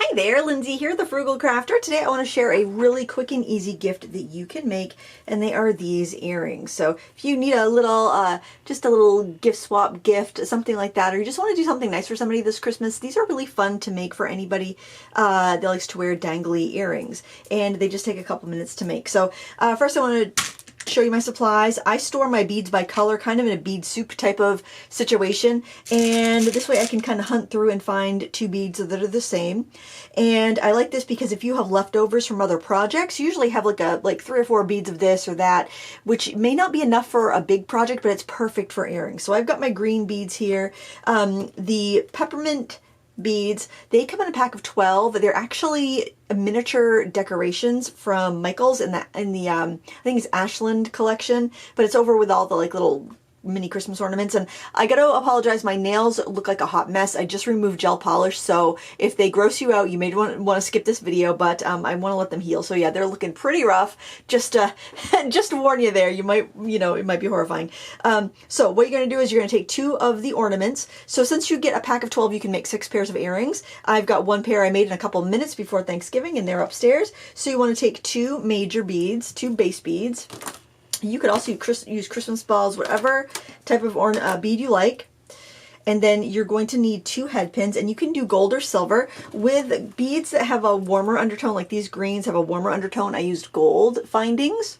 Hi there, Lindsay here, the Frugal Crafter. Today I want to share a really quick and easy gift that you can make, and they are these earrings. So if you need a little, just a little gift swap gift, something like that, or you just want to do something nice for somebody this Christmas, these are really fun to make for anybody that likes to wear dangly earrings, and they just take a couple minutes to make. So first I want to show you my supplies. I store my beads by color, kind of in a bead soup type of situation, and this way I can kind of hunt through and find two beads that are the same. And I like this because if you have leftovers from other projects, you usually have like 3 or 4 beads of this or that, which may not be enough for a big project, but it's perfect for earrings. So I've got my green beads here. The peppermint beads, they come in a pack of 12. They're actually miniature decorations from Michael's in the I think it's Ashland collection, but it's over with all the like little mini Christmas ornaments. And I gotta apologize, my nails look like a hot mess. I just removed gel polish, so if they gross you out, you may want to skip this video, but I want to let them heal. So yeah, they're looking pretty rough. Just just to warn you there, you might, it might be horrifying. So what you're gonna do is you're gonna take 2 of the ornaments. So since you get a pack of 12, you can make 6 pairs of earrings. I've got 1 pair I made in a couple minutes before Thanksgiving, and they're upstairs. So you want to take 2 major beads, 2 base beads. You could also use Christmas balls, whatever type of bead you like. And then you're going to need 2 head pins, and you can do gold or silver. With beads that have a warmer undertone, like these greens have a warmer undertone, I used gold findings.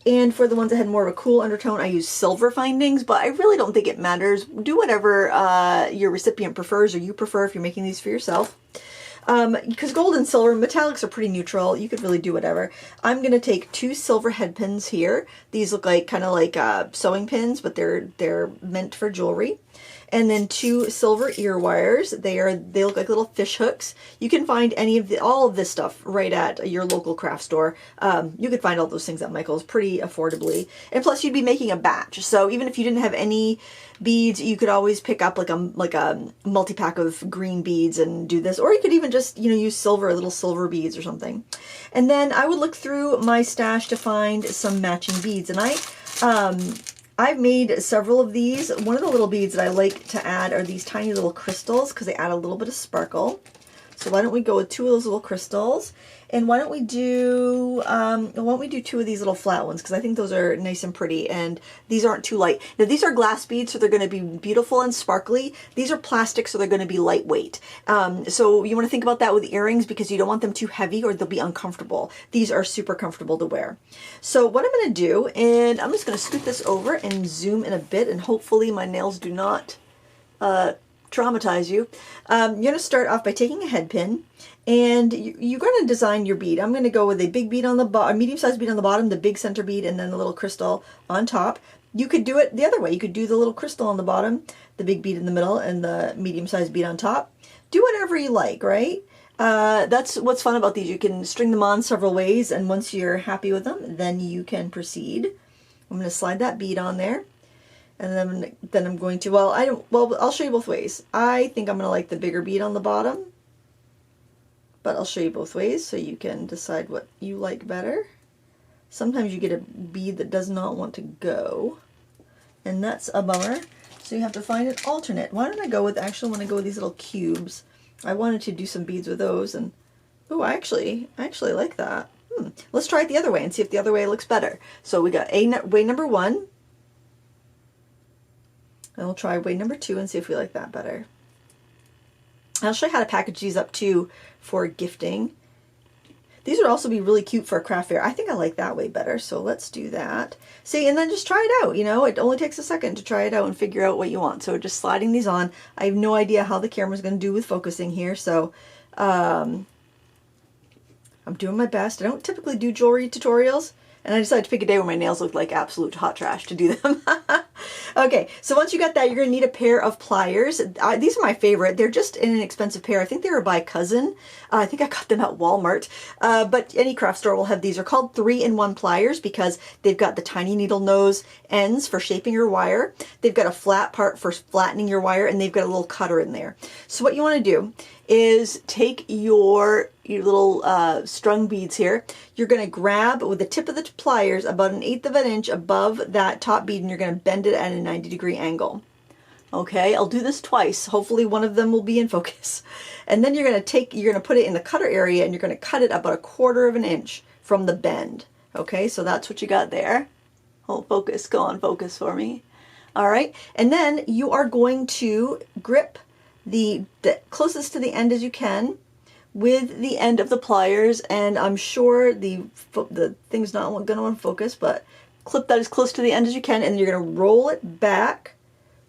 And for the ones that had more of a cool undertone, I used silver findings, but I really don't think it matters. Do whatever your recipient prefers, or you prefer if you're making these for yourself. Because gold and silver, metallics are pretty neutral. You could really do whatever. I'm going to take 2 silver head pins here. These look like kind of like sewing pins, but they're meant for jewelry. And then 2 silver ear wires. They look like little fish hooks. You can find all of this stuff right at your local craft store. You could find all those things at Michael's pretty affordably. And plus you'd be making a batch. So even if you didn't have any beads, you could always pick up like a multi-pack of green beads and do this. Or you could even just, use little silver beads or something. And then I would look through my stash to find some matching beads. And I've made several of these. One of the little beads that I like to add are these tiny little crystals because they add a little bit of sparkle. So why don't we go with 2 of those little crystals? And why don't we do 2 of these little flat ones, because I think those are nice and pretty, and these aren't too light. Now these are glass beads, so they're going to be beautiful and sparkly. These are plastic, so they're going to be lightweight. So you want to think about that with earrings, because you don't want them too heavy or they'll be uncomfortable. These are super comfortable to wear. So what I'm going to do, and I'm just going to scoot this over and zoom in a bit, and hopefully my nails do not traumatize you. You're going to start off by taking a head pin, and you're going to design your bead. I'm going to go with a big bead on the bottom, a medium-sized bead on the bottom, the big center bead, and then the little crystal on top. You could do it the other way. You could do the little crystal on the bottom, the big bead in the middle, and the medium-sized bead on top. Do whatever you like, right? That's what's fun about these. You can string them on several ways, and once you're happy with them, then you can proceed. I'm going to slide that bead on there. And then I'm going to, I'll show you both ways. I think I'm going to like the bigger bead on the bottom, but I'll show you both ways so you can decide what you like better. Sometimes you get a bead that does not want to go, and that's a bummer. So you have to find an alternate. Why don't I go with, actually want to go with these little cubes. I wanted to do some beads with those, and oh, I actually like that. Let's try it the other way and see if the other way looks better. So we got way number 1. And we'll try way number 2 and see if we like that better. I'll show you how to package these up too for gifting. These would also be really cute for a craft fair. I think I like that way better, so let's do that. See, and then just try it out, it only takes a second to try it out and figure out what you want. So just sliding these on. I have no idea how the camera's going to do with focusing here, so I'm doing my best. I don't typically do jewelry tutorials, and I decided to pick a day when my nails looked like absolute hot trash to do them. Okay, so once you got that, you're going to need a pair of pliers. These are my favorite. They're just an inexpensive pair. I think they were by Cousin. I think I got them at Walmart. But any craft store will have these. They're called 3-in-1 pliers because they've got the tiny needle nose ends for shaping your wire. They've got a flat part for flattening your wire, and they've got a little cutter in there. So what you want to do is take your little strung beads here. You're going to grab with the tip of the pliers about 1/8 of an inch above that top bead, and you're going to bend it at a 90-degree angle. Okay, I'll do this twice. Hopefully one of them will be in focus. And then you're going to put it in the cutter area, and you're going to cut it about 1/4 of an inch from the bend. Okay, so that's what you got there. Oh, focus, go on, focus for me. All right, and then you are going to grip the closest to the end as you can with the end of the pliers, and I'm sure the thing's not going to want to focus, but clip that as close to the end as you can, and you're going to roll it back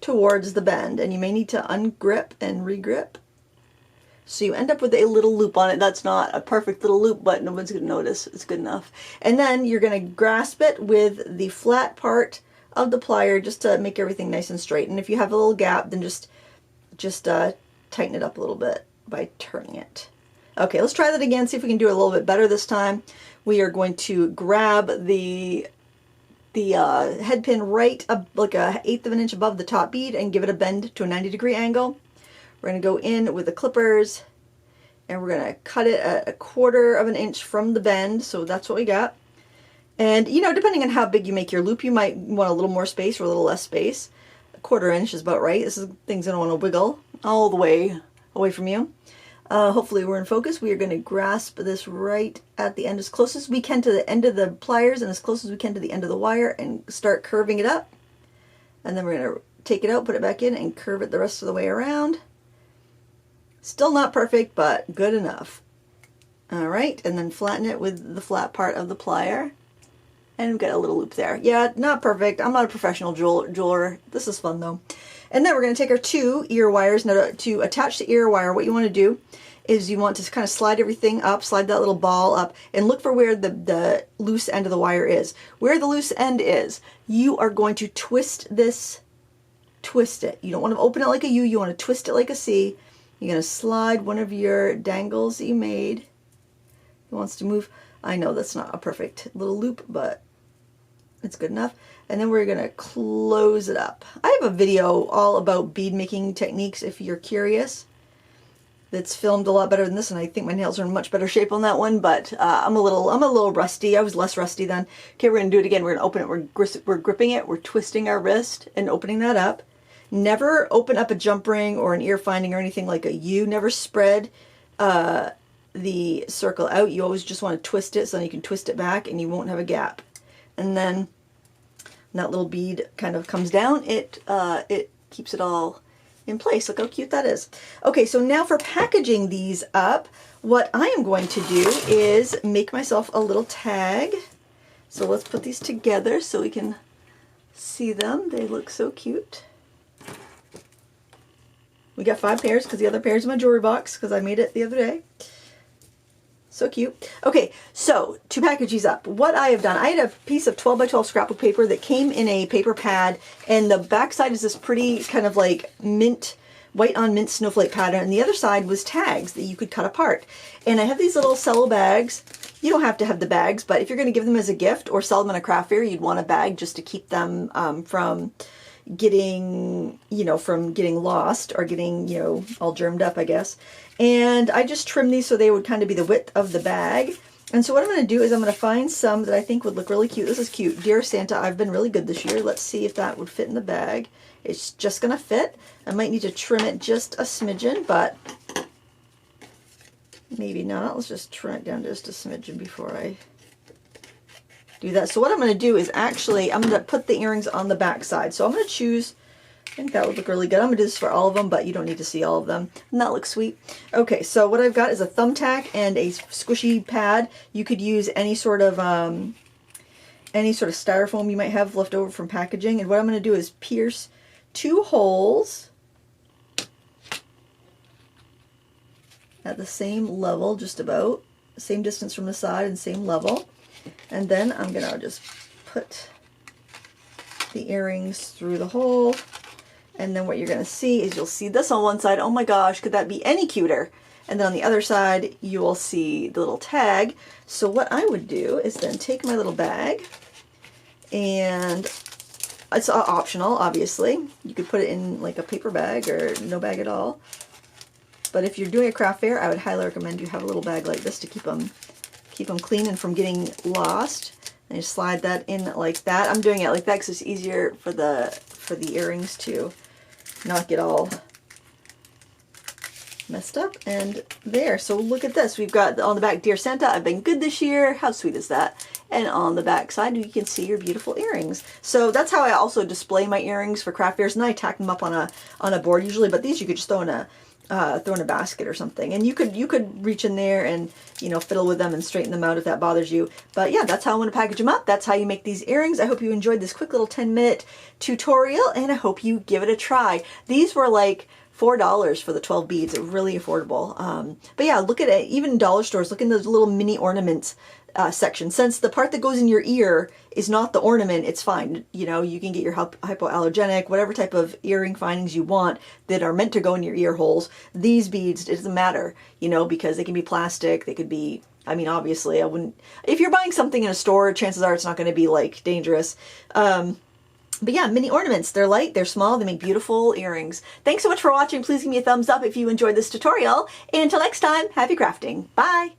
towards the bend, and you may need to ungrip and regrip. So you end up with a little loop on it. That's not a perfect little loop, but no one's going to notice. It's good enough. And then you're going to grasp it with the flat part of the plier just to make everything nice and straight. And if you have a little gap, then just tighten it up a little bit by turning it. Okay, let's try that again, see if we can do it a little bit better this time. We are going to grab the head pin right up like 1/8 of an inch above the top bead and give it a bend to a 90-degree angle. We're going to go in with the clippers, and we're going to cut it at 1/4 of an inch from the bend, so that's what we got. And, you know, depending on how big you make your loop, you might want a little more space or a little less space. 1/4 inch is about right. This is things that don't want to wiggle all the way away from you. Hopefully we're in focus. We are going to grasp this right at the end as close as we can to the end of the pliers and as close as we can to the end of the wire, and start curving it up. And then we're going to take it out, put it back in, and curve it the rest of the way around. Still not perfect, but good enough. All right, and then flatten it with the flat part of the plier. And we've got a little loop there. Yeah, not perfect. I'm not a professional jeweler. This is fun though. And then we're going to take our 2 ear wires. Now to attach the ear wire, what you want to do is you want to kind of slide everything up, slide that little ball up, and look for where the loose end of the wire is. Where the loose end is, you are going to twist this, twist it. You don't want to open it like a U, you want to twist it like a C. You're going to slide one of your dangles that you made. It wants to move. I know that's not a perfect little loop, but it's good enough. And then we're going to close it up. I have a video all about bead making techniques if you're curious. That's filmed a lot better than this, and I think my nails are in much better shape on that one, but I'm a little rusty. I was less rusty then. Okay, we're going to do it again. We're going to open it. We're gripping it. We're twisting our wrist and opening that up. Never open up a jump ring or an ear finding or anything like a U. Never spread the circle out. You always just want to twist it so you can twist it back and you won't have a gap. And then when that little bead kind of comes down, it keeps it all in place. Look how cute that is. Okay, so now for packaging these up, what I am going to do is make myself a little tag. So let's put these together so we can see them. They look so cute. We got 5 pairs because the other pair is in my jewelry box because I made it the other day. So cute. Okay, so to package these up, what I have done, I had a piece of 12 by 12 scrapbook paper that came in a paper pad, and the back side is this pretty kind of like mint, white on mint snowflake pattern, and the other side was tags that you could cut apart. And I have these little cello bags. You don't have to have the bags, but if you're going to give them as a gift or sell them in a craft fair, you'd want a bag just to keep them from getting, from getting lost or getting, all germed up, I guess. And I just trimmed these so they would kind of be the width of the bag. And so what I'm going to do is I'm going to find some that I think would look really cute. This is cute. Dear Santa, I've been really good this year. Let's see if that would fit in the bag. It's just going to fit. I might need to trim it just a smidgen, but maybe not. Let's just trim it down just a smidgen before I do that. So what I'm going to do is actually, I'm going to put the earrings on the back side. So I'm going to choose, I think that would look really good. I'm going to do this for all of them, but you don't need to see all of them. And that looks sweet. Okay, so what I've got is a thumbtack and a squishy pad. You could use any sort of styrofoam you might have left over from packaging. And what I'm going to do is pierce 2 holes at the same level, just about same distance from the side and same level. And then I'm going to just put the earrings through the hole. And then what you're going to see is you'll see this on one side. Oh my gosh, could that be any cuter? And then on the other side, you will see the little tag. So what I would do is then take my little bag, and it's optional, obviously. You could put it in like a paper bag or no bag at all. But if you're doing a craft fair, I would highly recommend you have a little bag like this to keep them clean and from getting lost. And you slide that in like that. I'm doing it like that because it's easier for the earrings to not get all messed up. And there, so look at this. We've got on the back, Dear Santa, I've been good this year. How sweet is that? And on the back side, you can see your beautiful earrings. So that's how I also display my earrings for craft fairs. And then I tack them up on a board usually, but these you could just throw in a basket or something. And you could reach in there and, you know, fiddle with them and straighten them out if that bothers you. But yeah, that's how I want to package them up. That's how you make these earrings. I hope you enjoyed this quick little 10-minute tutorial, and I hope you give it a try. These were like $4 for the 12 beads. Really affordable. But yeah, look at it. Even in dollar stores, look in those little mini ornaments section. Since the part that goes in your ear is not the ornament, it's fine. You know, you can get your hypoallergenic, whatever type of earring findings you want that are meant to go in your ear holes. These beads, it doesn't matter, you know, because they can be plastic, they could be, I mean, obviously I wouldn't, if you're buying something in a store, chances are it's not going to be like dangerous. But yeah, mini ornaments, they're light, they're small, they make beautiful earrings. Thanks so much for watching. Please give me a thumbs up if you enjoyed this tutorial. And until next time, happy crafting. Bye.